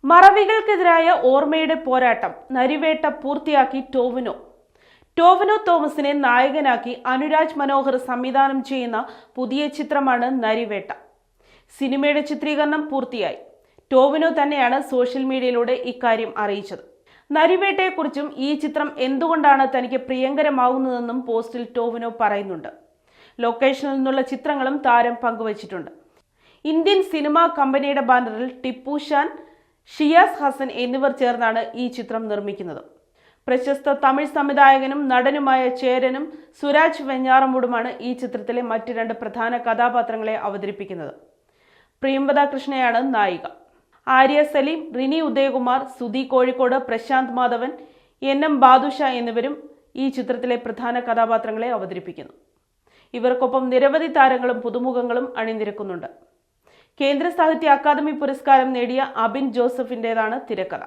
മറവികൾക്കെതിരായ ഓർമ്മയുടെ പോരാട്ടം നരിവേട്ട പൂർത്തിയാക്കി ടോവിനോ തോമസിനെ നായകനാക്കി അനുരാജ് മനോഹർ സംവിധാനം ചെയ്യുന്ന പുതിയ ചിത്രമാണ് നരിവേട്ട. സിനിമയുടെ ചിത്രീകരണം പൂർത്തിയായി. ടോവിനോ തന്നെയാണ് സോഷ്യൽ മീഡിയയിലൂടെ ഇക്കാര്യം അറിയിച്ചത്. നരിവേട്ടയെക്കുറിച്ചും ഈ ചിത്രം എന്തുകൊണ്ടാണ് തനിക്ക് പ്രിയങ്കരമാകുന്നതെന്നും പോസ്റ്റിൽ ടോവിനോ പറയുന്നുണ്ട്. ലൊക്കേഷനിൽ നിന്നുള്ള ചിത്രങ്ങളും താരം പങ്കുവച്ചിട്ടുണ്ട്. ഇന്ത്യൻ സിനിമാ കമ്പനിയുടെ ബാനറിൽ ടിപ്പു ഷാൻ, ഷിയാസ് ഹസൻ എന്നിവർ ചേർന്നാണ് ഈ ചിത്രം നിർമ്മിക്കുന്നത്. പ്രശസ്ത തമിഴ് സംവിധായകനും നടനുമായ ചേരനും സുരാജ് വെഞ്ഞാറമൂടുമാണ് ഈ ചിത്രത്തിലെ മറ്റ് രണ്ട് പ്രധാന കഥാപാത്രങ്ങളെ അവതരിപ്പിക്കുന്നത്. പ്രിയംവദ കൃഷ്ണയാണ് നായിക. ആര്യ സലീം, റിനി ഉദയകുമാർ, സുധി കോഴിക്കോട്, പ്രശാന്ത് മാധവൻ, എൻ.എം. ബാദുഷ എന്നിവരും ഈ ചിത്രത്തിലെ പ്രധാന കഥാപാത്രങ്ങളെ അവതരിപ്പിക്കുന്നു. ഇവർക്കൊപ്പം നിരവധി താരങ്ങളും പുതുമുഖങ്ങളും അണിനിരക്കുന്നുണ്ട്. കേന്ദ്ര സാഹിത്യ അക്കാദമി പുരസ്കാരം നേടിയ അബിൻ ജോസഫിന്റേതാണ് തിരക്കഥ.